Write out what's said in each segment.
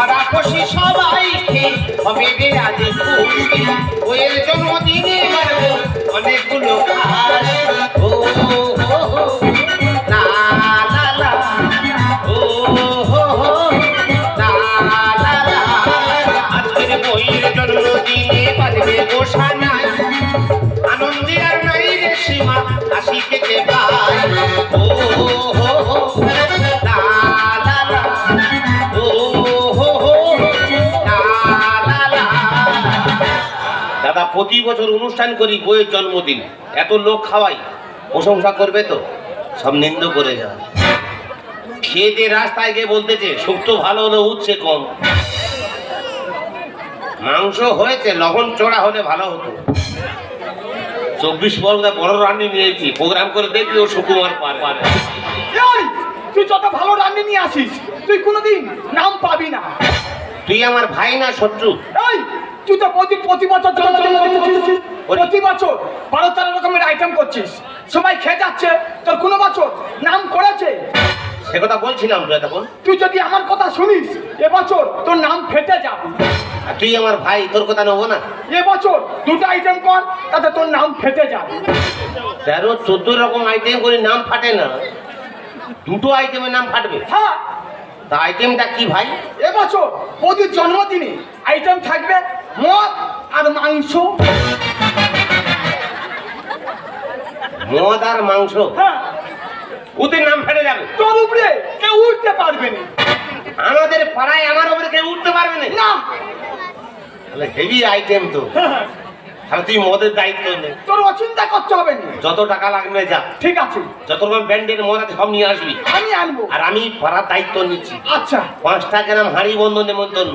ওরা খুশি সবাইকে হবে রে আজ খুশি ওর জন্মদিনে মারবো অনেকগুলো খাস ও হো হো লা লা লা ও হো হো লা লা লা আজকের বইয়ের জন্মদিনে বাজবে গোসানাই আনন্দে আর নাই রে সীমা হাসি থেকে পাই ও হো হো লা লা লা ও হো হো লা লা লা। দাদা প্রতি বছর অনুষ্ঠান করি বইয়ের জন্মদিন, এত লোক খাওয়াই, প্রশংসা করবে তো? সব নিন্দ করে যায়। খেয়ে দিয়ে রাস্তায় গিয়ে বলতেছে শুক্তো ভালো হলে উঠছে কম, মাংস হয়েছে লবণ চড়া হলে ভালো হতো। 24 পর্দা বড় রান্নি নিয়েছি, প্রোগ্রাম করে দেখবি ও সুকুমার পারে। তুই যত ভালো রান্নি নিয়ে আসিস তুই কোনোদিন নাম পাবি না। তুই আমার ভাই না শত্রু? এই তুই তো প্রতি বছর প্রতি বছর 12-13 রকমের আইটেম করছিস, সবাই খেয়ে যাচ্ছে, তোর কোনো বছর নাম করেছে? সে কথা বলছিলাম তো তখন। তুই যদি আমার কথা শুনিস এবছর তোর নাম ফেটে যাবে। তুই আমার ভাই, তোর কথা নেবো না। এবছর 2টা আইটেম কর, তাতে তোর নাম ফেটে যাবে। 13-14 রকম আইটেম করে নাম ফাটে না, 2টো আইটেমের নাম ফাটবে? হ্যাঁ। তা আইটেমটা কি ভাই? এবছর প্রতির জন্মদিনে আইটেম থাকবে মদ আর মাংস। মদ আর মাংস? হ্যাঁ। ওদের নাম ফেটে যাবে? তোর উপরে কেউ উঠতে পারবে না। আমাদের পাড়ায় আমার উপরে কেউ উঠতে পারবে না? না। তাহলে হেভি আইটেম তো। তাহলে তুই মদের দায়িত্ব নে। তোর অচিন্তা করতে হবে না। যত টাকা লাগবে যা। ঠিক আছে। যত রকম ব্যান্ডের মদ আছে সব নিয়ে আসবি। আমি আনবো। আর আমি পাড়ার দায়িত্ব নিচ্ছি। আচ্ছা। 5টা গ্রাম হাঁড়ি বন্ধ নেমন্তন্ন।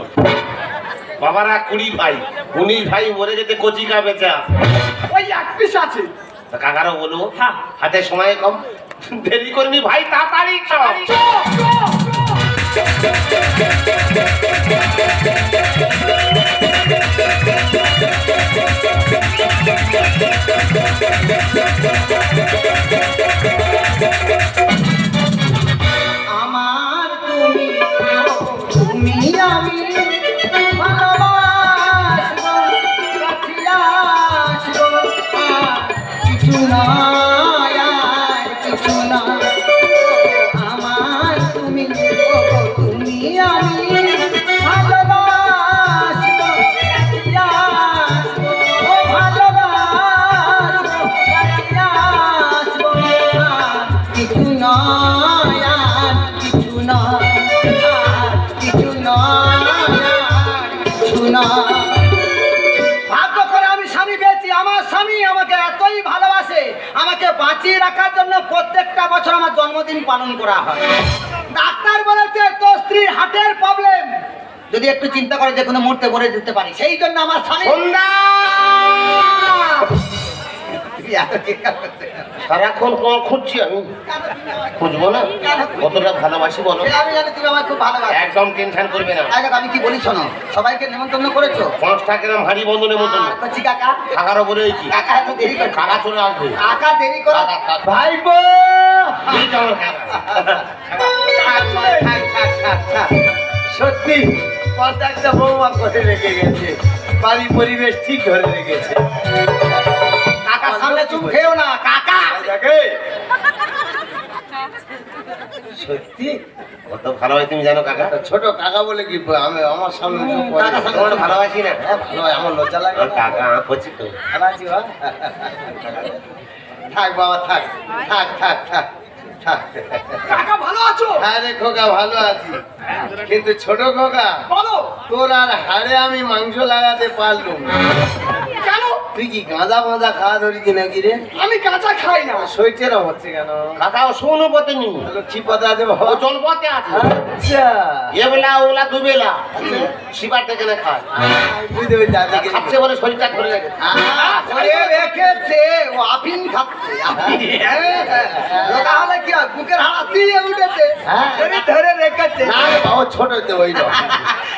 বাবারা 20 ভাই, 19 ভাই মরে যেতে কচিকা বেচা। ওই এক পিস আছে। কাকারও বলবো হ্যাঁ। হাতে সময় কম, দেরি করবি ভাই, তাড়াতাড়ি চল। আমার তুমি আমি ভালোবাসবো, কাছে আসবো, কিছু নয় আর কিছু না। আমার তুমি আমি ভালোবাসবো, কাছে আসবো, ভালোবাসবো, কাছে আসবো, কিছু নয় আর কিছু নয়, কিছু নয় আর কিছু নয়। ভাগ্য করে আমি স্বামী পেয়েছি। আমার স্বামী আমাকে এতই ভালোবাসে, আমাকে বাঁচিয়ে রাখার জন্য প্রত্যেকটা বছর আমার জন্মদিন পালন করা হয়। ডাক্তার বলেছে তোর স্ত্রীর হার্টের প্রবলেম, যদি একটু চিন্তা করে যে কোনো মুহূর্তে মরে যেতে পারি, সেই জন্য আমার স্বামী সারাক্ষণ কোন খুঁজছি আমি, খুঁজবো না? কতটা ভালোবাসি বলো? আমি জানি তুমি আমার খুব ভালোবাসো। একদম টেনশন করবে না। আমি কি বলি শোনো, সবাইকে নেমন্তন্ন করেছো? 5টা গ্রাম হাঁড়ি বন্ধ নেমন্তন্ন। করছি কাকা, কাকারও বলে দিয়েছি। কাকা একটু দেরি করে, কাকা চলে আসবে। কাকা দেরি করে। ভাইপো এই তো আমার কাকা। সত্যি একটা বৌমা করে রেখে গেছে, বাড়ি পরিবেশ ঠিক ধরে রেখেছে। কাকার সামনে চুপ খেও না কাকা। সত্যি কত ভালোবাসি তুমি জানো কাকা? ছোট কাকা বলে কি আমি আমার সামনে কাকা সামনে তোমার ভালোবাসি না? হ্যাঁ ভালো, আমার লজ্জা লাগে। আমার কাকা করছি তো। ভালো আছি বা? থাক বাবা থাক থাক থাক থাক থাক। কাকা ভালো আছো? হ্যাঁ রে খোকা ভালো আছি, কিন্তু ছোট খোকা বলো। তোর আর হাড়ে আমি মাংস লাগাতে পারলুম না। কেন? তুই কি গাঁজা ফাঁজা খাওয়া ধরেছি নাকি রে? আমি কাঁচা খাই না। শৈতেরও হচ্ছে কেন? কাকা ও শোনো পথে নি, কি পথে আছে ও বাবা? জল পথে আছে। আচ্ছা এবেলা ওবেলা দুবেলা শিবার থেকে না খায়, বুঝতে পেরেছি, আজকে কি- খাচ্ছে বলে শরীরটা ধরে রেখে। করে রেখেছে ও আফিন খাচ্ছে। রোগা হলে কি হয়, বুকের হাড় দিয়ে উঠেছে, হ্যাঁ। শরীর ধরে রেখেছে। না রে বাবা ছোট তো ওই না।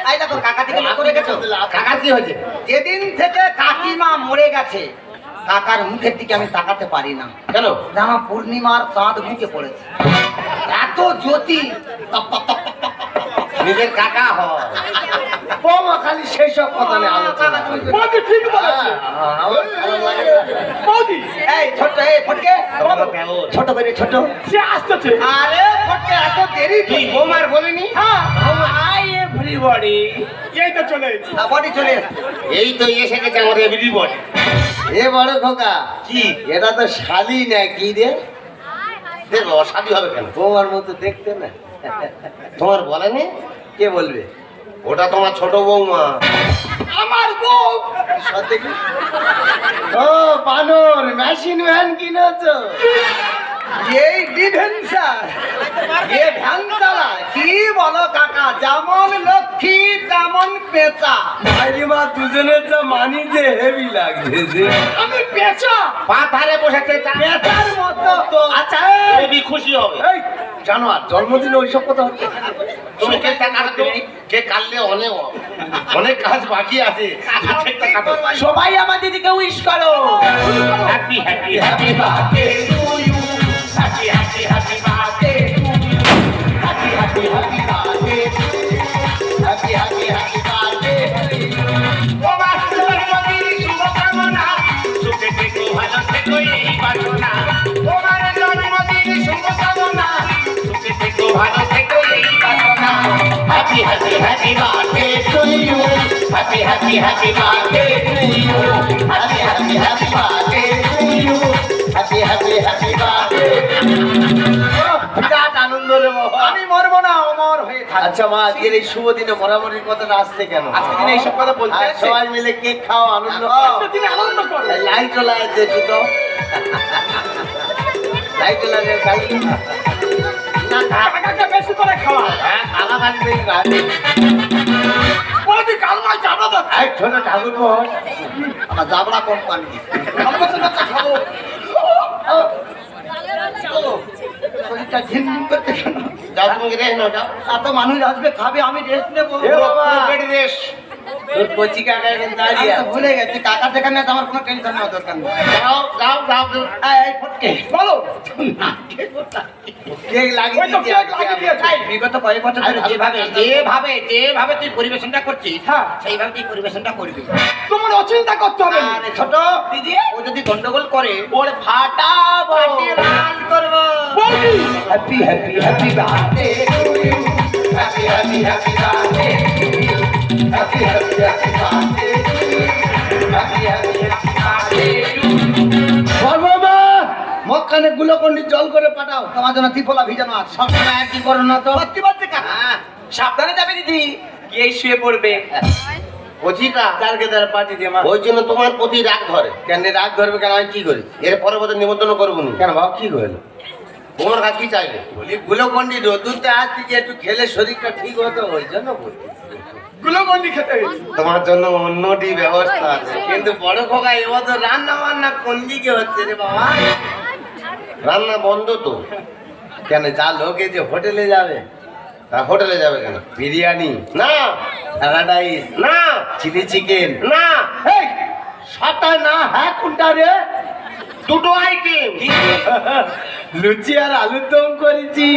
এই দেখো কাকা থেকে লক্ষ্য রেখেছো? কাকা কি হয়েছে? যেদিন থেকে কাকিমা মরে গেছে কাকার মুখের দিকে আমি তাকাতে পারি না। কেন? জামা পূর্ণিমার চাঁদ মুখে পড়েছে, এত জ্যোতি, তপ তপ তপ তপ তপ তপ তপ নিজের কাকা হয়। বৌমা খালি সেই সব কথা নিয়ে আলোচনা করে। বৌদি ঠিক বলেছে। আমার ভালো লাগে না। বৌদি এই ছোট, এই ফটকে, তোমার দেওর। ছোট করে ছোট। সে আসতেছে। আরে ফটকে এত দেরি তুই বোমার বলিনি? হ্যাঁ আই এভরিবডি। এই তো চলে এসেছে। বডি চলে এসছে। এই তো এসে গেছে আমার এভরিবডি। এ বড় খোকা, কি এটা তো শালি না কি রে? দেখো অশাদি হবে কেন? বৌমার মতো দেখতে না। তোমার বলেনি? কে বলবে? ওটা তোমার ছোট বৌমা। আমার বউ সত্যি কি? ও বানর, মেশিন ভ্যান কিনেছো? এই ডিভেন্সার, এ ভ্যান চালায়। কি বলো কাকা, যেমন লক্ষ্মী তেমন পেঁচা। মাইরিমা দুজনের যা মানি যে হেভি লাগছে যে। আমি পেঁচা। পা ধারে বসেছে পেঁচার মতো তো। আচ্ছা বেবি খুশি হবে। এই জানোয়ার, জন্মদিনে ওইসব কথা হচ্ছে। তুমি কেকটা কাটো। কেক কাটলে অনেক অনেক কাজ বাকি আছে। কেকটা কাটো। সবাই আমার দিদিকে উইশ করো। Happy happy happy birthday to you. Happy happy happy birthday to you. Happy happy happy birthday to you. Happy happy happy birthday to you. তোমার জন্মদিন শুভকামনা। সুখে থেকো, ভালো থেকো, এই বাসনা। তোমার জন্মদিন শুভকামনা। সুখে থেকো, ভালো থেকো, এই বাসনা। Happy happy happy birthday to you. Happy happy happy birthday to you. Happy happy happy birthday to you. Happy happy happy birthday. বিরাট আনন্দ রে বাবা। আমি মরবো না, অমর হয়ে থাকবো। আচ্ছা মা, আজকের এই শুভ দিনে মরামরির কথাটা আসছে কেন? আজকে দিনে এইসব কথা বলতে আর আছে? সবাই মিলে কেক খাও, আনন্দ আজকে দিনে আনন্দ করো। লাইট লাগাইছে দুটো। লাইট লাগিয়ে খালি না, কাকাকে বেশি করে খাওয়া। হ্যাঁ খালা খালি বেশি রাতে। বৌদি কালমায় যাবো তো। এই ছোট ঠাকুর বস, আমার জাবড়া কোম্পানি। খাবো তো না, খাবো। শরীরটা ঝিনঝিন করতে শোনো। যাও তুমি রেস্ট নাও, যাও। এত মানুষ আসবে, খাবে, আমি রেস্ট নেবো। এ বাবা, বেড রেস্ট। তোর কচি কাকা এখানে দাঁড়িয়ে আছে। ভুলে গেছি, কাকা যেখানে আছে আমার কোনো টেনশন নেওয়া দরকার নেই। যাও যাও যাও। এই ফটকে, বলো। কেক লাগিয়ে ওই তো দিয়েছি কেক লাগিয়ে দিয়েছে। এই বিগত কয়েক বছর ধরে যেভাবে তুই পরিবেশনটা করছিস, হ্যাঁ। সেইভাবে তুই পরিবেশনটা করবি। তোমার অচিন্তা করতে হবে না। আরে ছোট দিদি, ও যদি গন্ডগোল করে ওর ফাটাবো, রান করবো। বৌদি happy happy happy birthday to you. Happy happy happy birthday to you. Happy happy happy birthday to you. Happy happy happy birthday to you. সর্বমা মক্কানে গুলোকন্ডি জল করে পাঠাও, তোমার জন্য ত্রিফলা ভিজানো আছে। সবসময় একই করো না তো। সত্যি বলছে কাকা, সাবধানে যাবে দিদি, গিয়ে শুয়ে পড়বে। বুঝিকা কালকে তার পার্টি দিয়ে মা। ওই জন্য তোমার প্রতি রাগ ধরে। কেন রাগ ধরবে কেন? আমি কি করি? এর পরে বোধ নিমন্ত্রণ করবো না। কেন বাবা কি করলো? তোমার কাছে কি চাইলে? বলি গুলোকন্ডি রোদুরতে আসছি যে একটু খেলে শরীরটা ঠিক হতো, ওই জন্য বলি। গুলোগন্ডি খেতে হয়েছে। তোমার জন্য অন্যটি ব্যবস্থা আছে। কিন্তু বড় খোকা এবছর রান্না বান্না কোন দিকে হচ্ছে রে বাবা? রান্না বন্ধ তো। কেন যা লোকে যে হোটেলে যাবে, তা হোটেলে যাবে কেন? বিরিয়ানি, না প্যারাডাইস, না চিলি চিকেন। না, এই সাতা না, হ্যাঁ কোনটা রে? দুটো আইটেম। লুচি আর আলুর দম করেছি।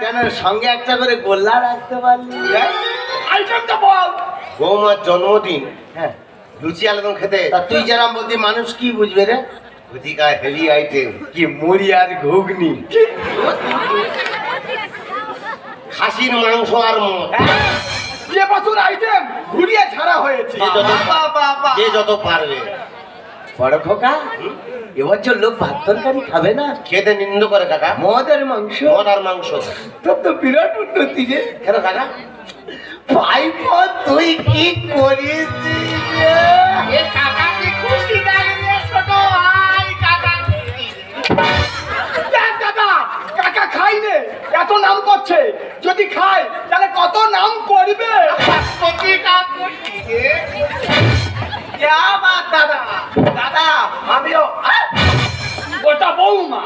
কেন সঙ্গে একটা করে গোল্লা রাখতে পারলি? আইটেমটা বল। বৌমার জন্মদিন, হ্যাঁ, লুচি আলুদম খেতে। তা তুই যেরকম বলতি মানুষ কি বুঝবে রে? বুঝিকা হেভি আইটেম। কি মুড়ি আর ঘুগনি। খাসির মাংস আর মদ। এ বছর আইটেম ঘুরিয়ে ছাড়া হয়েছে। যে যত বাবা, যে যত পারবে। বড় খোকা এবছর লোক ভাত তরকারি খাবে না, খেতে নিন্দ করে কাকা। মদ আর মাংস। মদ আর মাংস। তোর তো বিরাট উন্নতি রে। কেন কাকা? ভাইপো তুই কি করিস রে? কাকাকে খুশি লাগবে ছোট ভাই। কাকা দেখ দাদা, কাকা খাই নে, এত নাম করছে। যদি খায় তাহলে কত নাম করবে। দাদা দাদা আমিও ওটা বৌমা।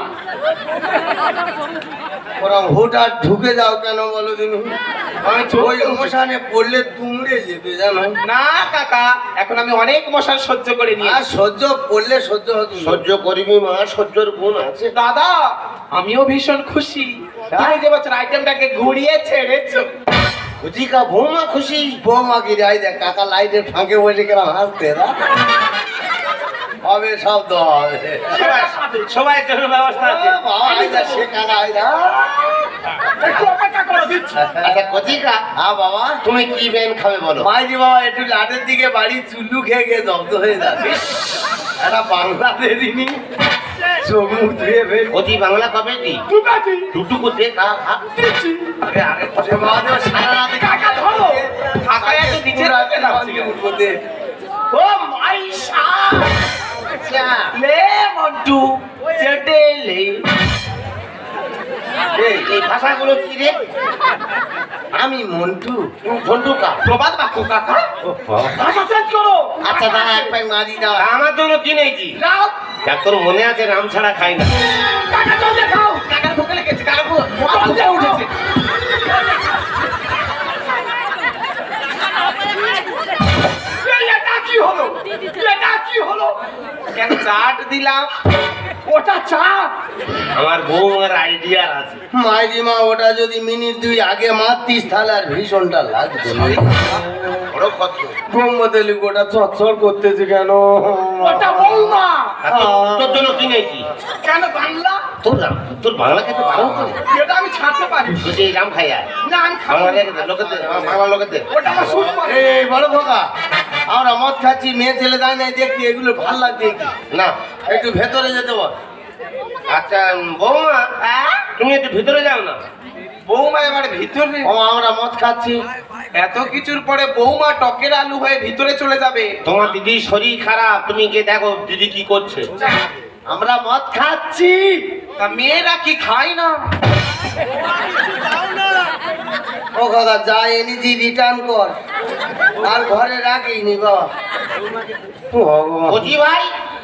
ওরম হুটার ঢুকে যাও কেন বলো দিন? আমি ওই মশানে পড়লে তুমড়ে যেতে জানো না কাকা, এখন আমি অনেক মশা সহ্য করে নিয়ে। আর সহ্য করলে সহ্য হতো না। সহ্য করিবি মা, সহ্যর গুণ আছে। দাদা আমিও ভীষণ খুশি, তুমি যে বছর আইটেমটাকে ঘুরিয়ে ছেড়েছো। বুঝিকা বৌমা খুশি। বৌমা কি যাই দেখ কাকা লাইটের ফাঁকে বসে কেন হাসতে না হবে সব তো হবে সবাই জন্য ব্যবস্থা আছে। বাবা আইদা সে কাকা আইদা একটু অপেক্ষা করো দিচ্ছি। আচ্ছা কচিকা, হ্যাঁ বাবা তুমি কি ব্যান খাবে বলো? মাইজি বাবা একটু লাটের দিকে বাড়ি চুল্লু খেয়ে খেয়ে জব্দ হয়ে যাবে একটা বাংলাদেশিনি চোখ মুখ ধুয়ে ফেল কচি বাংলা কবে দি ঠিক আছে টুটু করতে খা খা। দিচ্ছি। আরে আরে সে বাবা দেব সারা রাতে কাকা ধরো। কাকা এত নিচে রাখতে লাগছে কেন? ও মাইশা আচ্ছা লে মন্টু চেটেলে এই ভাষাগুলো কি রে? আমি মন্টু ঝন্টু কা প্রবাদ বাক্য কাকা ভাষা চেঞ্জ করো। আচ্ছা দাঁড়া এক পাই মারি দাও আমার জন্য কিনেছি। যাও যা তোর মনে আছে রাম ছাড়া খাই না। কাকা জলদি খাও। কাকার ভুকে লেগেছে কাকা জলদি উঠেছে। এটা কি হলো? এটা কি হলো? কেন চাট দিলাম? ওটা চা। আমার বৌমার আইডিয়া আছে। মাইরি মা ওটা যদি মিনিট 2 আগে মারতিস তাহলে আর ভীষণটা লাগতো না বড় কত গোমতেলি গোটা চচ্চর করতেছে কেন ওটা বৌমা। তোর জন্য কিনেছি। কেন বাংলা? তোর বাংলা খেতে ভালো করে। এটা আমি ছাড়তে পারি। তুই যে রাম খাইয়া না আমি খাবো বাংলা না। লোকেদের বাংলা লোকেদের ওটা আমার শুট করে। এই বড় খোকা আমরা মদ খাচ্ছি মেয়ে ছেলে দায় নাই দেখছি এগুলো ভাল লাগছে কি না। একটু ভেতরে যেতে বল আচ্ছা বৌমা তুমি একটু ভিতরে যাও না। বৌমা এবার ভিতরে। ও আমরা মদ খাচ্ছি এত কিছুর পরে বৌমা টকের আলু হয়ে ভিতরে চলে যাবে। তোমার দিদির শরীর খারাপ, তুমি গিয়ে দেখো দিদি কি করছে। আমরা মদ খাচ্ছি তা মেয়েরা কি খায় না? ও কাকা যা এনেছি রিটার্ন কর আর ঘরে রাখিনি বাবা ভগবান বুঝি ভাই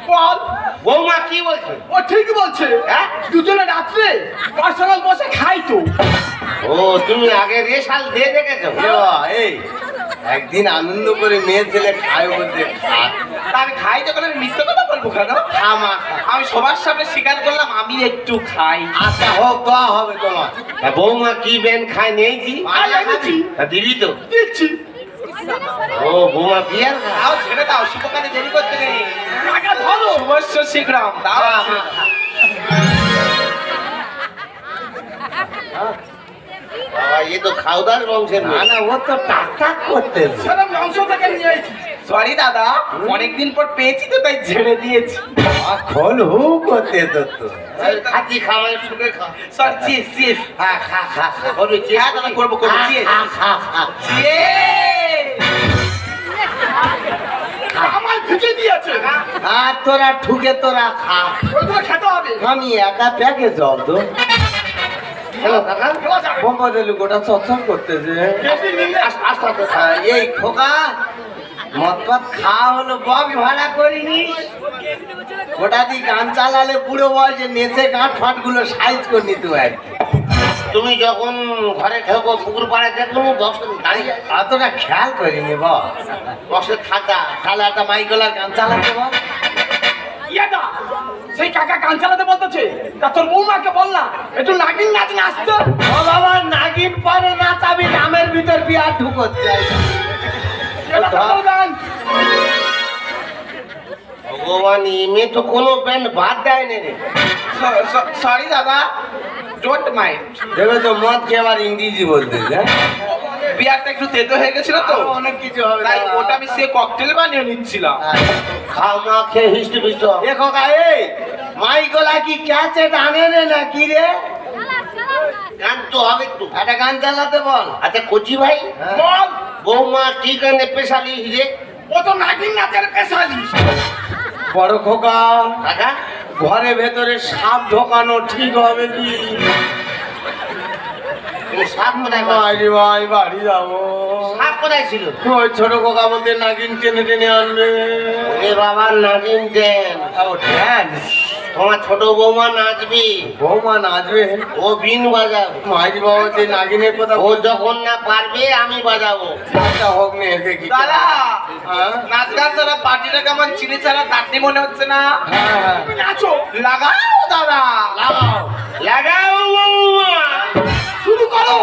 বল। বৌমা কি বলছে? ও ঠিক বলছে। হ্যাঁ? দুজনে রাত্রে পার্সোনাল বসে খাই তো। ও তুমি আগে রেশাল দিয়ে দেখেছো? এ বাবা, এই একদিন আনন্দ করে মেয়ে ছেলে খায় বলতে খা তা আমি খাই যখন আমি মিথ্যে কথা বলবো কেন? খামা আমি সবার সামনে স্বীকার করলাম আমি একটু খাই। আচ্ছা হোক দোয়া হবে তোমার তা বৌমা কি ব্যান খায় নিয়েছি? আর এনেছি। তা দিবি তো? দিচ্ছি। ও বৌমা বিয়ার খায়? দাও ছেড়ে দাও, শুভকাজে দেরি করতে নেই। টাকা ধরো। অবশ্য শীঘ্রম দাও। বাবা এ তো খাওদার বংশের না মেয়ে। না ও তো টাকা করতেছে সেটা মাংস থেকে নিয়ে এসেছি। সরি দাদা, অনেকদিন পর পেয়েছি তো তাই ঝেড়ে দিয়েছি। খোল হু করতে তো খাচ্ছি খাওয়াই সুখে খা। সরি চিস চিস। খা খা খা খা করবি কি? হ্যাঁ দাদা করবো করবো চিস। খা খা খা আমার ভিজে দিয়েছে। আর তোরা ঠুকে তোরা খা ওইগুলো খেতে হবে। আমি একা প্যাকে জল তো হ্যালো কাকা। বোম্বাদেলু গোটা চচ্চর করতেছে বেশি নিলে আস্তে আস্তে খা। এই খোকা মদ পাত খাওয়া হলো বক্স ভাড়া করিনি গোটা দিয়ে গান চালালে পুরো বয়সে নেচে গাঁট ফাট গুলো সাইজ করে নিতে হয় তুমি যখন ঘরে ঢোকো পুকুর পাড়ে দেখো বক্স দাঁড়িয়ে অতটা খেয়াল করিনি বল বক্সে থাকা। তাহলে একটা মাইকলার গান চালাতে বল ইয়াদা সেই কাকা গান চালাতে বলতেছে। তা তোর বৌমাকে বল না একটু নাগিন নাচ নাচতে। ও বাবা নাগিন পরে নাচাবি নামের ভিতর বিয়ার ঢুকোচ্ছে এটা ভালো গান। ভগবান এমে তো কোনো ব্যান্ড বাদ দেয় না রে। সরি দাদা, ডোন্ট মাইন্ড। দেখবে তো মদ খেয়ে আবার ইংরেজি বলতেছে বিয়ারটা একটু তেতো হয়ে গেছিল তো, অনেক কিছু হবে তাই ওটা আমি সে ককটেল বানিয়ে নিচ্ছিলাম। খাও মা খেয়ে হিস্ট্রি বিষ্ট। এ খোকা এই মাইকলা কি ক্যাচেট আনে রে না কি রে গান তো হবে তো। একটা গান চালাতে বল আচ্ছা কচি ভাই বল। বৌমা কি গানে পেশালি রে? ও তো নাগিন নাচের পেশালি। বড় খোকা কাকা ঘরে ভেতরে সাপ ঢোকানো ঠিক হবে কি তুমি সাপ কোথায় পাচ্ছ? বাড়ি ভাই বাড়ি যাবো সাপ কোথায় ছিল? ওই ছোট খোকা বলতে নাগিন টেনে টেনে আনবে এ বাবা নাগিন দেন। ও ড্যান্স তোমার ছোট বৌমা নাচবে, বৌমা নাচবে ও বিন বাজাবে। মাঝি বাবা যে নাগিনের কথা ও যখন না পারবে আমি বাজাবো। একটা হোক নে একে কি দাদা হ্যাঁ নাচ গান ছাড়া পার্টিটা কেমন চিনি ছাড়া তাড়নি মনে হচ্ছে না। হ্যাঁ তুমি নাচো, লাগাও দাদা, লাগাও লাগাও বৌমা। শুরু করো।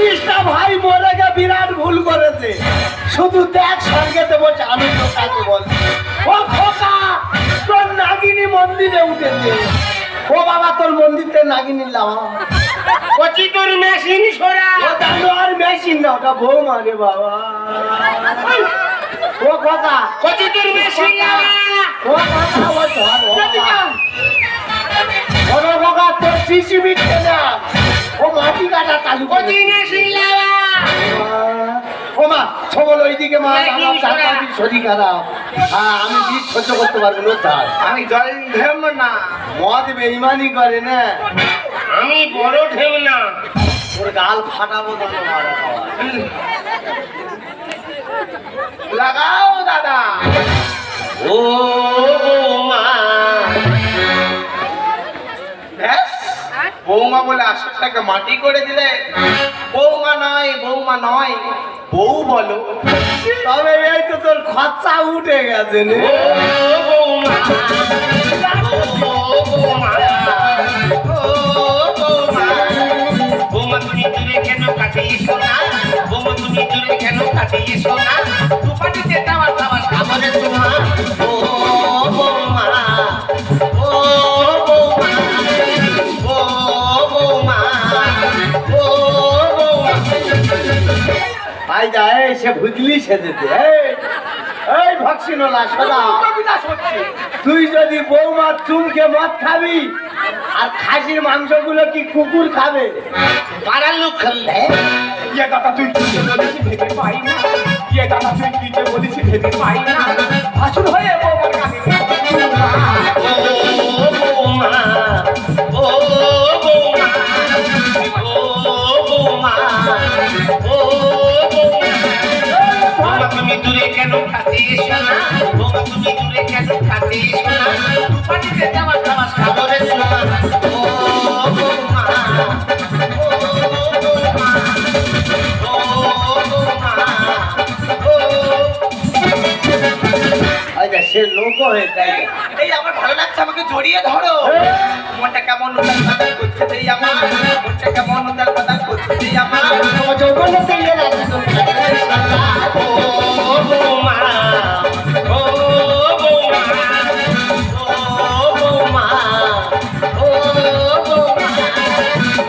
কৃষ্ণা ভাই মরে গিয়ে বিরাট ভুল করেছে। শুধু দেখ স্বর্গেতে বলছে আমি তো কাকে বল। ও খোকা তোর নাগিনী মন্দিরে উঠেছে। ও বাবা তোর মন্দিরতে নাগিনী লাও। কচি তোর মেশিন সরা। ও জানো আর মেশিন না ওটা বৌমা রে বাবা। ও খোকা কচি তোর মেশিন লাগা। ও খোকা ও ধর ও খোকা তোর শিশি বিটছে না। ও মাটি কাটা চালু কচি মেশিন লাগা। ও মা ছবল ওইদিকে মা আমার চারপাশে শরীর খারাপ। হ্যাঁ আমি বিষ সহ্য করতে পারবো না স্যার। আমি জল ঢেম না। মদ বেইমানি করে না। আমি বড় ঢেম না। ওর গাল ফাটাবো তাহলে মারা খাওয়া। লাগাও দাদা। ও বৌমা। ব্যাস, বৌমা বলে আসরটাকে মাটি করে দিলে। বৌমা নয় বৌমা নয় বউ বলো। তবে এই তো তোর খরচা উঠে গেছে রে। ও বৌমা। ও বৌমা। ও বৌমা। বৌমা তুমি দূরে কেন কাছে এসো না। বৌমা তুমি দূরে কেন কাছে এসো না। দুপাটিতে টাওয়ার টাওয়ার খাবারের তোমার। ও বৌমা। ও বৌমা। ও বৌমা। ও বৌমা। আই যা এই সে ভুজলি সেজেছে। এই ভক্সিনোলা সদা তুই যদি বৌমা চুমকে মদ খাবি আর খাসির মাংসগুলো কি কুকুর খাবে? পাড়ার লোক খেললে। ইয়ে দাদা তুই কি যে বলেছি ভেবে পাই না। ইয়ে দাদা তুই কি যে বলেছি ভেবে পাই না। ভাসুর হয়ে বৌমার কানে ও বৌমা। ও বৌমা। ও বৌমা। ও বৌমা। বৌমা তুমি দূরে কেন কাছে এসো না। বৌমা তুমি দূরে কেন কাছে এসো না। দুপাটিতে টাওয়ার টাওয়ার খাবারের তোমার। ও বৌমা। ও বৌমা। ও বৌমা। ও আই যা সে লোক হয়ে যায়। এই আমার ভালো লাগছে আমাকে জড়িয়ে ধরো। মনটা কেমন উতাল পাতাল করছে এই আমার। মনটা কেমন উতাল পাতাল করছে এই আমার। ও যৌবনে তেলে লাগে তো। ও বৌমা। ও বৌমা। ও বৌমা। ও বৌমা।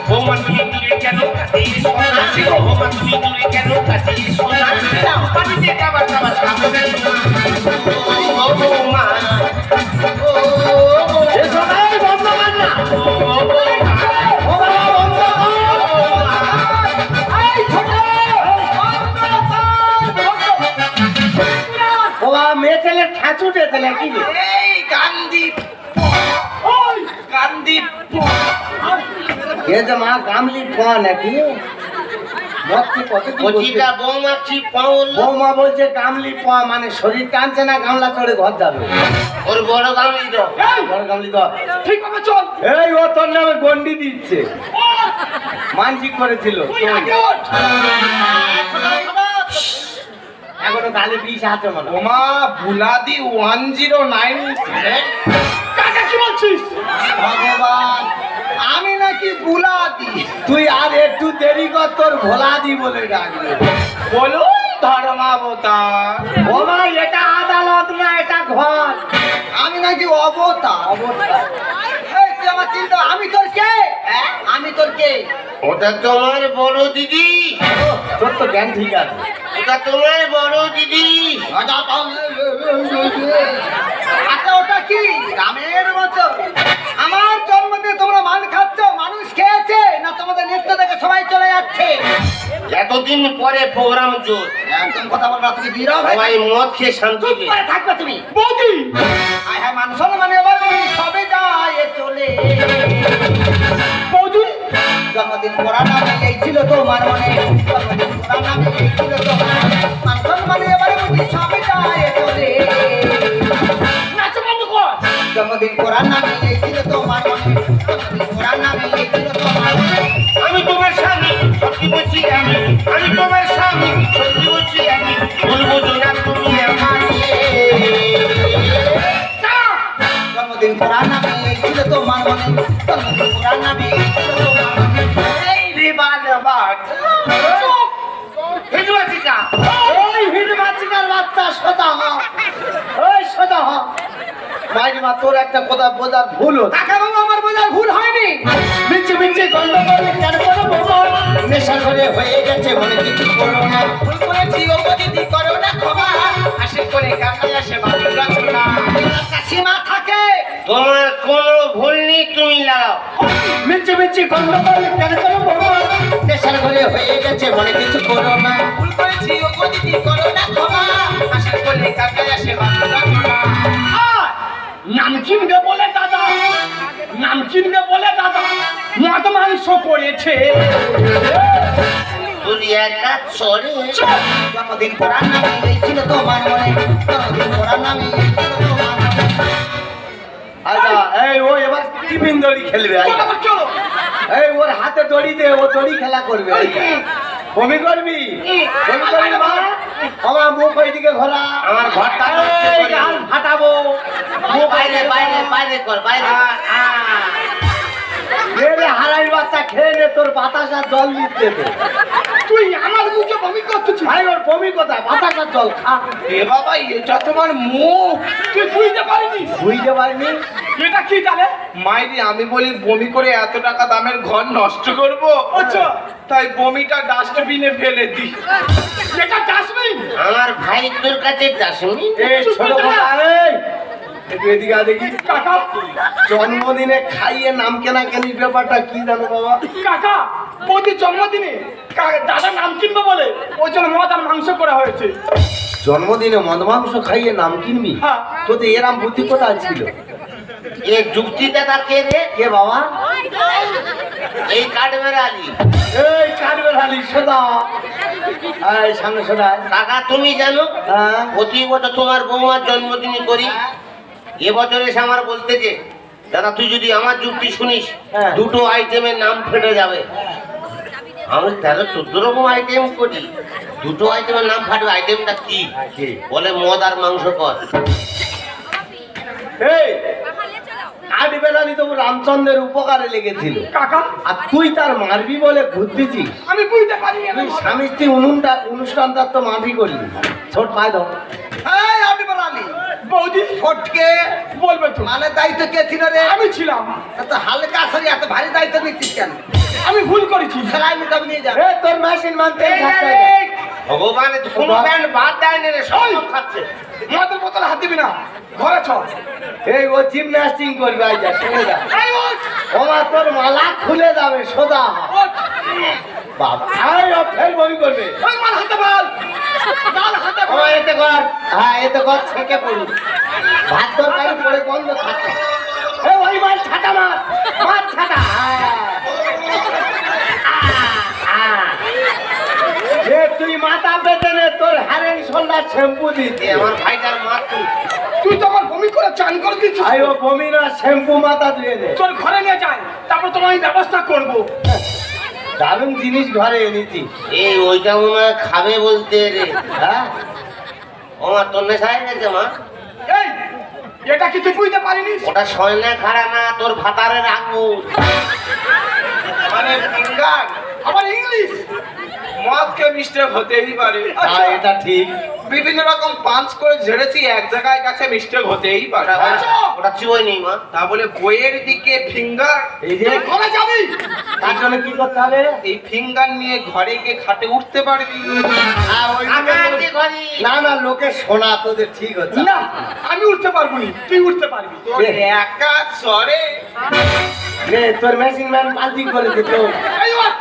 বৌমা তুমি দূরে কেন কাছে এসো না। বৌমা তুমি দূরে কেন কাছে এসো না। পানিতে খাবার খাবার খাবে ও বৌমা। ও বৌমা। এসো না এই বন্ধ কর না। ও বৌমা। ও বাবা বন্ধ কর। এই ছোট ও বাবা মেয়ে ছেলে ঠাঁচু উঠেছে নাকি রে? এই গান্ধী। ওই গান্ধী। এ যে মা গামলি ফোয়া নাকি? মদকে কত কি বলছে? কচিটা বৌমা কি পাউল। বৌমা বলছে গামলি ফোয়া মানে শরীর টানছে না গামলা চড়ে ঘর যাবে। ওর বড় গামলি দাও। বড় গামলি ধর। ঠিক হবে চল। এই ও তোর নামে গন্ডি দিচ্ছে। মানসিক করেছিল তুই আগে ওঠ। এখনো গালে বিষ আছে মনে হয়। ওমা বুলাদি 1097। কাকা কি বলছিস? ভগবান আমি নাকি বুলাদি। তুই আর একটু দেরি কর তোর ভোলাদি বলে ডাকবে। বলো ধর্মাবতার। ওমা এটা আদালত না এটা ঘর। আমি নাকি অবতার। অবতার এই তুই আমার চিন্তা আমি তোর কে? আমি তোর কে? ওটা তোমার বড় দিদি। তোর তো জ্ঞান ঠিক আছে। ওটা তোমার বড় দিদি। আচ্ছা ওটা কি গ্রামের মতো? আমার জন্মদিনে তোমরা মান খাচ্ছ, মানুষ খেয়েছে না তোমাদের নৃত্য দেখে সবাই চলে যাচ্ছে? এতদিন পরে প্রোগ্রাম জোর। একদম কথা বলবা তুমি বিরহ হয়ে সবাই মদ খেয়ে শান্তি চুপ পেয়ে। করে থাকবে তুমি। বৌদি আয় হ্যাঁ মান সম্মান এবার সবে যায় চলে। বৌদি জন্মদিন করা নামে এই ছিল তোমার মনে। জন্মদিন করা নামে এই ছিল তোমার মান সম্মান এবারে বুঝি সবে যায় চলে। নাচ বন্ধ কর। জন্মদিন করা নামে এই ছিল তোমার মনে। জন্মদিন করা নামে এই ছিল তোমার মনে। আমি তোমার স্বামী সত্যি বলছি আমি। আমি তোমার স্বামী সত্যি বলছি আমি। বলবো না তুমি আমার। জন্মদিন করা নামে এই ছিল তোমার মনে। জন্মদিন করা নামে এই ছিল তোমার মনে। এই রে বালবাগ। মা তোর একটা কথা বোঝার ভুল হচ্ছে। কাকা বাবু আমার বোঝার ভুল হয়নি। মিছে মিছে গন্ডগোল কেন করো বাবা? নেশা করে হয়ে গেছে মনে কিছু করো না। ভুল করেছি ও দিদি করো না ক্ষমা, আশিক করে কামড়ে আসে বাবুর রচনা। সীমা থাকে। তোমার কোনো ভুল নেই, তুমি লাগাও। মিছে মিছে গন্ডগোল কেন করো বাবা? নেশা করে হয়ে গেছে মনে কিছু করো না। ভুল করেছি ও দিদি করো না ক্ষমা, আশিক করে কামড়ে আসে বাবুর রচনা। নাম চিনবে বলে দাদা, নাম চিনবে বলে দাদা মদ মাংস করেছে। তুই একা চলে যতদিন পড়ার নামে এই ছিল তোমার মনে, ততদিন পড়ার নামে এই ছিল তোমার মনে। আচ্ছা এই ও এবার টিফিন দড়ি খেলবে। চলো বাবা, চলো। এই ওর হাতে দড়ি দে, ও দড়ি খেলা করবে। বমি করবি? বমি করবি মা? আমার মুখ ওইদিকে ঘোরা। আমার ঘরটা এই গাল ফাটাবো। মুখ বাইরে বাইরে বাইরে কর, বাইরে। মেরে হারাই বাচ্চা খেয়ে নে, তোর বাতাসা জল দিতে দে। তুই আমার মুখে বমি করতেছিস। ভাই ওর বমি কোথায়? বাতাসা জল খা। এ বাবা, এটা তোমার মুখ, তুই বুঝতে পারিনি? বুঝতে পারিনি? এটা কি জানে? মাইরি আমি বলি বমি করে এত টাকা দামের ঘর নষ্ট করব, আচ্ছা, তাই বমিটা ডাস্টবিনে ফেলে দিই। এটা ডাস্টবিন। আমার ভাই তোর কাছে যাসনি? এই ছোট কথা, এই একটু এদিকে আয় দেখি। কাকা, জন্মদিনে খাইয়ে নাম কেনাকানির ব্যাপারটা কি জানো বাবা? কাকা, প্রতি জন্মদিনে দাদা নাম কিনবে বলে ওই জন্য মদ আর মাংস করা হয়েছে। জন্মদিনে মদ মাংস খাইয়ে নাম কিনবি? হ্যাঁ। তোদের এরাম বুদ্ধি কোথায় ছিল? এ যুক্তিটা কে রে? কে বাবা? এই কাঠবের আলী। এই কারবের হালি সোদা, এই সামনে সোদা। কাকা তুমি জানো হ্যাঁ প্রতি বছর তোমার বৌমার জন্মদিন করি, এবছর এসে আমার বলতেছে দাদা তুই যদি আমার যুক্তি শুনিস হ্যাঁ। দুটো আইটেমের নাম ফেটে যাবে। আমি 13-14 রকম আইটেম করি, দুটো আইটেমের নাম ফাটবে। আইটেমটা কি? কি? বলে মদ আর মাংস কর। এই কাঠবের হালি তো রামচন্দ্রের উপকারে লেগেছিল, কাকা, আর তুই তার মারবি বলে ঘুরতেছিস। আমি বুঝতে পারিনি। তুই স্বামী স্ত্রী অনুষ্ঠানটা তো মাফি করলি। ছোট পায় দাও। এই আমি বলালি বৌদি ফটকে বলবে তো। মানে দায়িত্ব কে ছিল রে? আমি ছিলাম। এত হালকা সরি এত ভারী দায়িত্ব নিচ্ছিস কেন? আমি ভুল করেছি। সেলাই মিটাব নিয়ে যা। এই তোর মেশিন মানতে ভগবান কোনো ব্যান্ড বাদ দেয় না রে, সব খাচ্ছে। মদের বোতলে হাত দিবি না, ঘরে চল। এই ও জিমন্যাস্টিং করবে, আই যা শুনে যা। এই ওঠ, ওমা তোর মালা খুলে যাবে সোজা। ওঠ। বাবা আই ও ফের বমি করবে। ওই মাল হাতে বল, মাল হাতে ও বল। এতে কর, হ্যাঁ এতে কর, ছেঁকে পড়ি। ভাত তরকারি পড়ে বন্ধ থাকে। এই ওই মাল ছাটা মার, মার ছাটা। এ তুই মাথা পেতে নে, তোর হারের সোল্ডার শ্যাম্পু দিতে। এ আমার ভাইটার মার তুই। তুই তো আমার বমি করে চান করে দিচ্ছিস। আই ও বমি না, শ্যাম্পু মাথা ধুয়ে দে। তোর ঘরে নিয়ে যাই, তারপর তোমার আমি ব্যবস্থা করবো। দারুণ জিনিস ঘরে এনেছি। এই ওইটা মনে হয় খাবে বলতে রে। হ্যাঁ ও মা তোর নেশা হয়ে গেছে মা? এই এটা কি তুই বুঝতে পারিনি? ওটা সয়না খাড়া না, তোর ভাতারের আগুন। মানে ফিঙ্গার আবার ইংলিশ। মদকে মিস্টেক হতেই পারে। হ্যাঁ এটা ঠিক। বিভিন্ন রকম পাঞ্চ করে ঝেড়েছি, এক জায়গায় কাছে মিস্টেক হতেই পারে। ওটা চুবই নেই মা। তা বলে বইয়ের দিকে ফিঙ্গার, এই যে তুই ঘরে যাবি। তার জন্য কি করতে হবে? এই ফিঙ্গার নিয়ে ঘরে গিয়ে খাটে উঠতে পারবি। হ্যাঁ, ওই কাকা আছে ঘরে। না না লোকে শোনা তোদের ঠিক হচ্ছে না, আমি উঠতে পারবো না, তুই উঠতে পারবি। তোর একা চরে নে তোর মেশিন ম্যান পাল্টি করে দিত। এই ওঠ,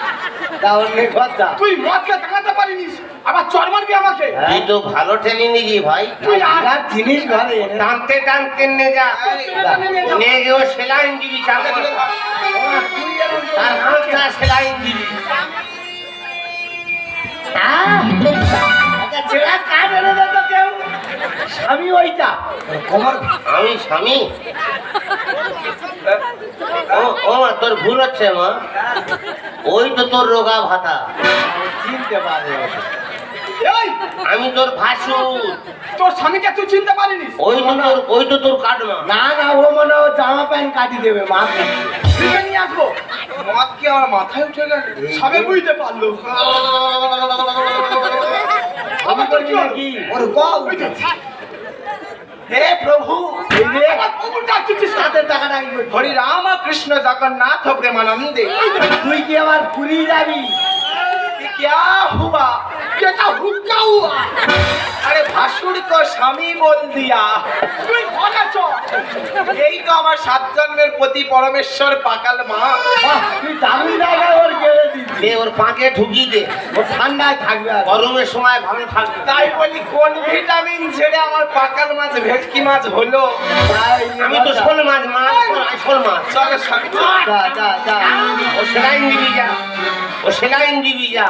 তাহলে কথা তুই মদকে দাঁড়াতে পারিনিস, আবার চর মারবি আমাকে। তুই তো ভালো ট্রেনিং নিবি ভাই। তুই আর আর জিনিস ঘরে এনে টানতে টানতে নে যা, নিয়ে গিয়ে সেলাইন দিবি চালে। তার হাতটা সেলাইন দিবি। আচ্ছা ছেড়া কাজ এনে দে তো কেউ। স্বামী ওইটা কোমর আমি স্বামী? ও মা তোর ভুল হচ্ছে মা, ওই তো তোর রোগা ভাতা। চিনতে পারে। এই আমি তোর ভাসুর, তোর স্বামীকে তুই চিনতে পারিনিস। ওই তো তোর কাটমা। না না ও মনে হয় জামা প্যান্ট কাটি দেবে মা। তুই নিয়ে আসবো। মদ কি আমার মাথায় উঠে গেল? সবে বুঝতে পারলো। আমি করছি নাকি? ওর গল। হে প্রভু আমার প্রভু ডাকছিস হাতের টাকাটা কি করছিস? হরি রাম কৃষ্ণ জগন্নাথ প্রেমানন্দে তুই কি আমার পুরী যাবি? क्या हुआ এটা হুক্কা হুয়া अरे भासुर को स्वामी बोल दिया তুই ঘরে চ यही तो আমার সাত জন্মের প্রতি পরমেশ্বর পাকাল মা বাহ, তুই দামি জায়গায় ওর গেলে দিচ্ছিস। দে ওর পাকে ঢুকিয়ে দে, ও ঠান্ডায় থাকবে আর। গরমের সময় ভালো থাকবে। তাই বলি কোন ভিটামিন ছেড়ে আমার পাকাল মাছ ভেটকি মাছ হলো তাই আমি তো শোল মাছ শোল মাছ চলো স্বামী যা, যা, যা। ও সেলাইন দিবি যা, ও সেলাইন দিবি যা।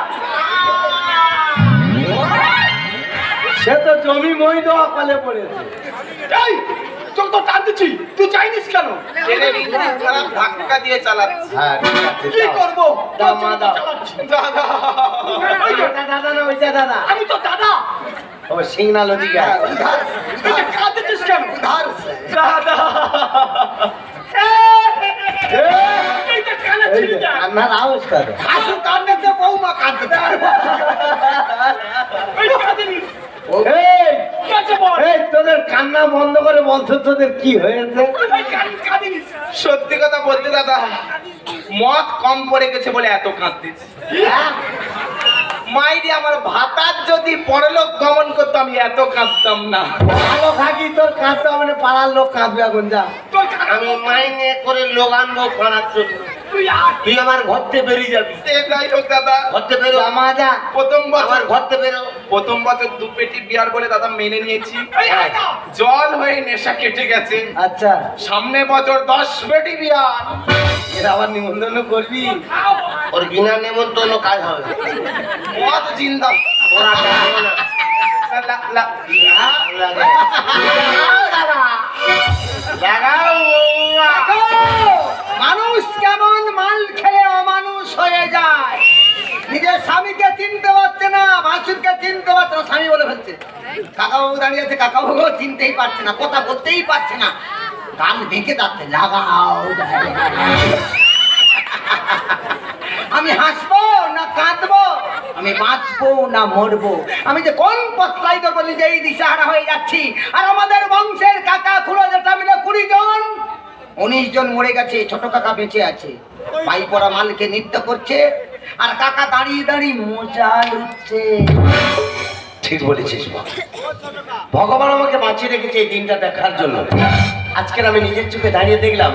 সে তো জমি মই দেওয়া কলে পড়েছে। এই তোকে তো টানতেছি তুই চাইনিস কেন ছেড়ে ইঞ্জিন খারাপ ধাক্কা দিয়ে চালাচ্ছে হ্যাঁ, ঠিক আছে, কি যাও। করবো দাও, মা, দাও। দাদা ওইটা দাদা না, ওইটা দাদা। আমি তো দাদা ও সিগনাল ওদিকে আছে। তুই যে কাঁদতেছিস কেন দাদা এইটা কানে এই ছিড়ে যে, যায় কান্নার আওয়াজ করে। আসু কান্নাতে বৌমা কাঁদতে এই কাঁদিনি এই, কি আছে বল এই, তোদের কান্না বন্ধ করে বলতো তোদের কি হয়েছে? এই কাঁদিনি সত্যি কথা বলতে দাদা মদ কম পড়ে গেছে বলে এত কাঁদতেছি হ্যাঁ? মাইরি আমার ভাতার যদি পরলোক গমন করতো আমি এত কাঁদতাম না ভালো থাকি, তোর কাঁদতে হবে না, পাড়ার লোক কাঁদবে এখন, যা। তুই কাঁদবি আমি মাইনে করে লোক আনবো করার জন্য, তুই আর তুই আমার ঘরতে বেরিয়ে যাবি। সে যাই হোক দাদা ঘরতে বেরো, জামা যা। প্রথম আমার বছর ঘরতে বেরো। প্রথম বছর দু পেটি বিয়ার বলে দাদা মেনে নিয়েছি এই আইটা জল হয়ে নেশা কেটে গেছে আচ্ছা, সামনে বছর 10 পেটি বিয়ার এটা আবার নিমন্ত্রণ করবি? খাও ওর বিনা নেমন্তন্ন কাজ হবে, মদ জিন্দা ওরা দেখাবো না। ভালো লাগে। লাগাও বৌমা। মানুষ কেমন মাল খেলে অমানুষ হয়ে যায়, নিজের স্বামীকে চিনতে পারছে না, ভাসুরকে চিনতে পারছে না, স্বামী বলে ফেলছে। কাকাবাবু দাঁড়িয়ে আছে, কাকাবাবু চিনতেই পারছে না, কথা বলতেই পারছে না, গান ভেঙে যাচ্ছে। লাগাও আমি হাসবো না কাঁদবো, আমি বাঁচবো না মরবো, আমি যে কোন পথলাই করবো নিজেই দিশাহারা হয়ে যাচ্ছি। আর আমাদের বংশের কাকা খুলো যেটা মিলে 20 জন, 19 জন মরে গেছে, ছোট কাকা বেঁচে আছে, পাই পড়া মালকে নৃত্য করছে, আর কাকা দাঁড়িয়ে দাঁড়িয়ে মোজা লুটছে। ঠিক বলেছিস মা। ভগবান আমাকে বাঁচিয়ে রেখেছে এই দিনটা দেখার জন্য। আজকের আমি নিজের চোখে দাঁড়িয়ে দেখলাম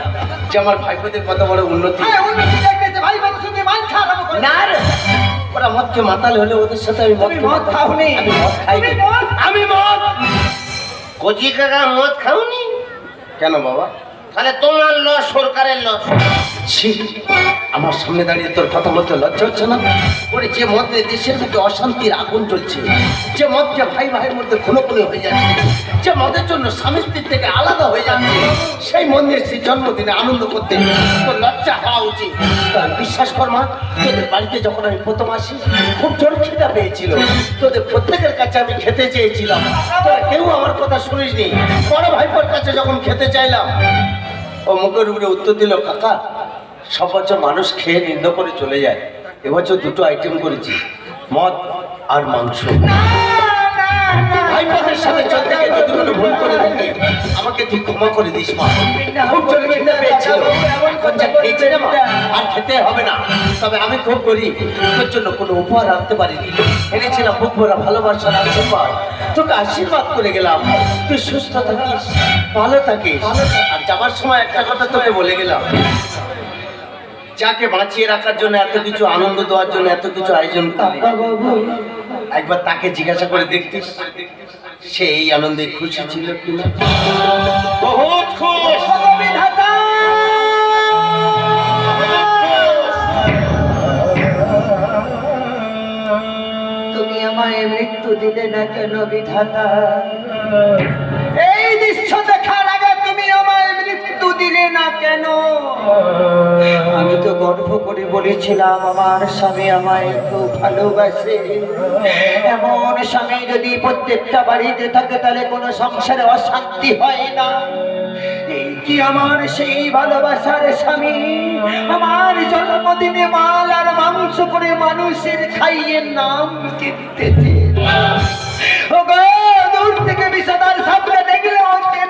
যে আমার ভাইপোদের কত বড় উন্নতি। হ্যাঁ, উন্নতি দেখতেছে, ভাই বাবু শুধু মাল খাওয়া আরম্ভ করে। না রে, ওরা মদকে মাতাল হলে ওদের সাথে আমি তুমি মদ খাওনি? আমি মদ খাইনি। তুমি মদ? আমি মদ কচি কাকা মদ খাওনি কেন বাবা? তাহলে তোমার লস সরকারের লস। ছি, আমার সামনে দাঁড়িয়ে তোর কথা বলতে লজ্জা হচ্ছে না? ওরে যে মদে দেশের মধ্যে অশান্তির আগুন জ্বলছে, যে মদকে ভাই ভাইয়ের মধ্যে খুনোখুনি হয়ে যাচ্ছে, যে মদের জন্য স্বামী স্ত্রীর থেকে আলাদা হয়ে যাচ্ছে, সেই মন্দির সেই জন্মদিনে আনন্দ করতে তোর লজ্জা হওয়া উচিত। আর বিশ্বাস কর মা, তোদের বাড়িতে যখন আমি প্রথম আসি খুব জোর খিদা পেয়েছিল, তোদের প্রত্যেকের কাছে আমি খেতে চেয়েছিলাম, তোরা কেউ আমার কথা শুনিসনি। বড় ভাইপোর কাছে যখন খেতে চাইলাম, ও মুখের উপরে উত্তর দিল, কাকা সব বছর মানুষ খেয়ে নিন্দ করে চলে যায়, এবছর দুটো আইটেম করেছি, মদ আর মাংস। ভাইপোদের সাথে চলতে গিয়ে যদি কোনো ভুল করে থাকি আমাকে তুই ক্ষমা করে দিস মা। খুব জোর খিদে পেয়েছিল, এখন যা খেয়েছি না মা, আর খেতে হবে না। তবে আমি খুব গরিব, তোর জন্য কোনো উপহার আনতে পারিনি, এনেছিলাম বুক ভরা ভালোবাসার আশীর্বাদ। তোকে আশীর্বাদ করে গেলাম, তুই সুস্থ থাকিস, ভালো থাকিস। আর যাবার সময় একটা কথা তোকে বলে গেলাম, যাকে বাঁচিয়ে রাখার জন্য এত কিছু আনন্দ দেওয়ার জন্য এত কিছু আয়োজন করলি, একবার তাকে জিজ্ঞাসা করে দেখতিস সে এই আনন্দে খুশি ছিল কিনা। বহুত খুশ। বিধাতা, তুমি আমায় মৃত্যু দিলে না কেন বিধাতা? এই দৃশ্য দেখার আগে তুমি আমায় মৃত্যু দিলে না কেন? আমি তো গর্ব করে বলেছিলাম আমার স্বামী আমায় খুব ভালোবাসে। এমন স্বামী যদি প্রত্যেকটা বাড়িতে থাকে তাহলে কোনো সংসারে অশান্তি হয় না। এই কি আমার সেই ভালোবাসার স্বামী আমার জন্মদিনে মাল আর মাংস করে মানুষের খাইয়ে নাম দিতেছে। ও গো, দূর থেকে বিষাদার সামনে দেখলে হচ্ছে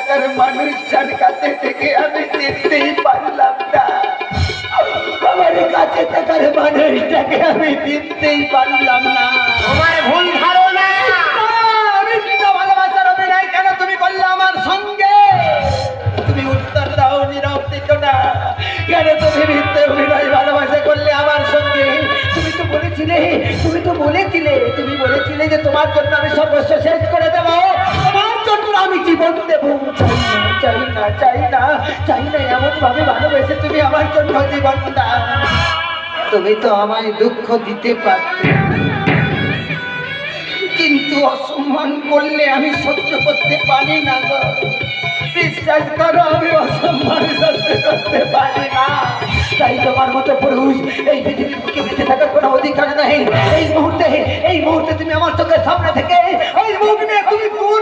টাকার মানুষটার কাছে থেকে আমি দিতেই পারলাম না। আমার কাছে টাকার মানুষটাকে আমি দিতেই পারলাম না। তোমার ভুল ধারণা। আমি বিনা ভালোবাসার অভিনয় কেন তুমি করলে আমার সঙ্গে? তুমি উত্তর দাও, নীরব দিত না। কেন তুমি মিথ্যে অভিনয় ভালোবাসা করলে আমার সঙ্গে? তুমি বলেছিলে যে তোমার জন্য আমি সর্বস্ব শেষ করে দেবো, তোমার জন্য আমি জীবন দেবো। চাই না এমন ভাবে ভালোবেসে তুমি আমার জন্য জীবন দাও। তুমি তো আমায় দুঃখ দিতে পারতে, কিন্তু অসম্মান করলে আমি সহ্য করতে পারি না গো। বিশ্বাস করো, আমি অসম্মান সহ্য করতে পারি না। তাই তোমার মতো পুরুষ এই পৃথিবীর বুকে বেঁচে থাকার কোনো অধিকার নেই। এই মুহূর্তে তুমি আমার চোখের সামনে থেকে এই মুখ নিয়ে তুমি দূর।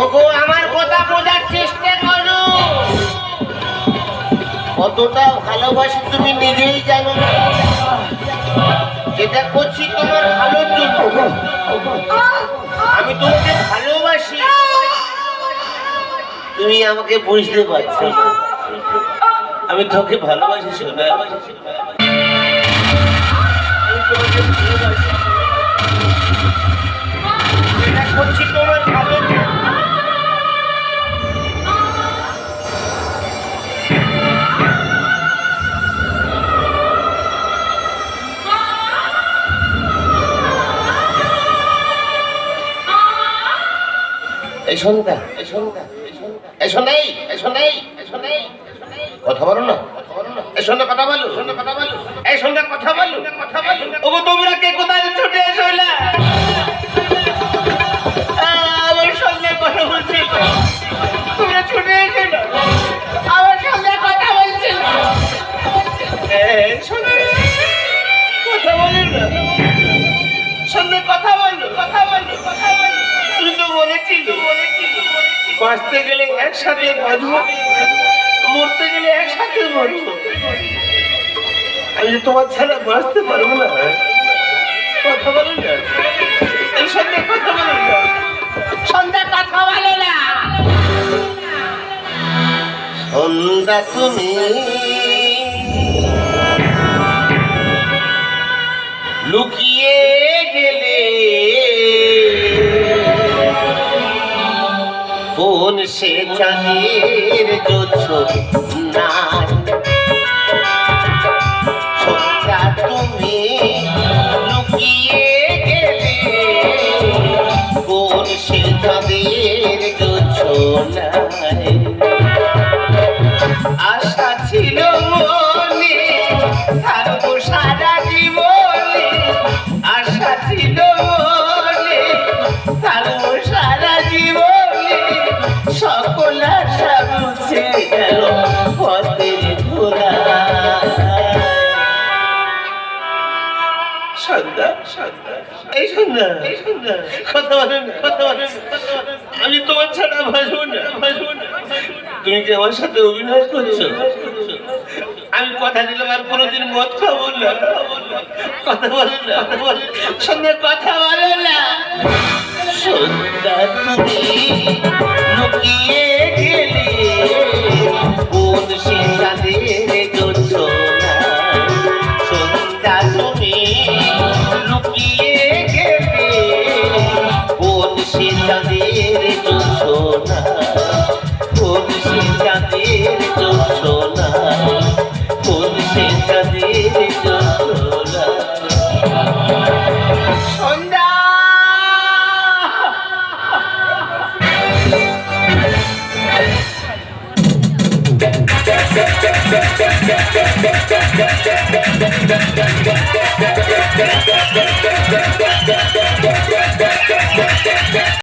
ওগো আমার কথা বোঝার চেষ্টা করো। কতটা ভালোবাসি তুমি নিজেই জানো না। যেটা করছি তোমার ভালোর জন্য। আমি তোমাকে ভালোবাসি, তুমি আমাকে বুঝতে পারছো না। আমি তোকে ভালোবাসি সোনা। আমি তোমাকে ভালোবাসি। এটা করছি তোমার ভালোর জন্য। কথা বলো না। এই সন্ধ্যা কথা বলো। এই সন্ধ্যা কথা বলো। ওগো তোমরা কে কোথায় ছুটে এসো? আমার সঙ্গে কথা বলছিল, তোমরা ছুটে এসো না। আমার সঙ্গে কথা বলছিল। কথা বলো না, সঙ্গে কথা বলো। তুমি তো বলেছিল বাঁচতে গেলে একসাথে বাঁচবো, মরতে গেলে একসাথে মরবো। আমি তোমার ছাড়া বাঁচতে পারবো না। কথা বলো না, এই সঙ্গে কথা বলো না। সন্ধ্যা কথা বলো না। সন্ধ্যা তুমি লুকিয়ে গেলে কোন সে চাঁদের জোছনা। সন্ধ্যা তুমি লুকিয়ে গেলে কোন সে চাঁদের জোছনায়। আশা ছিল মনে থাকবো সারা জীবনে। আশা ছিল মনে থাকবো সারা জীবনে। সকল আশা মুছে গেল পথের ধুলায়। সন্ধ্যা এই সন্ধ্যা কথা বলেন। আমি তোমার ছাড়া বাঁচবো না। তুমি কি আমার সাথে অভিনয় করছো? আমি কথা দিলাম আর কোনোদিন মদ খাবো না। কথা বলো না, সঙ্গে কথা বলো না। সন্ধ্যা তুমি লুকিয়ে গেলে কোন সে চাঁদের জোছনা। সন্ধ্যা তুমি লুকিয়ে গেলে কোন সে চাঁদের জোছনা। কোন সে চাঁদের জোছনা। কোন সে চাঁদের জোছনা। সন্ধ্যা Thank you.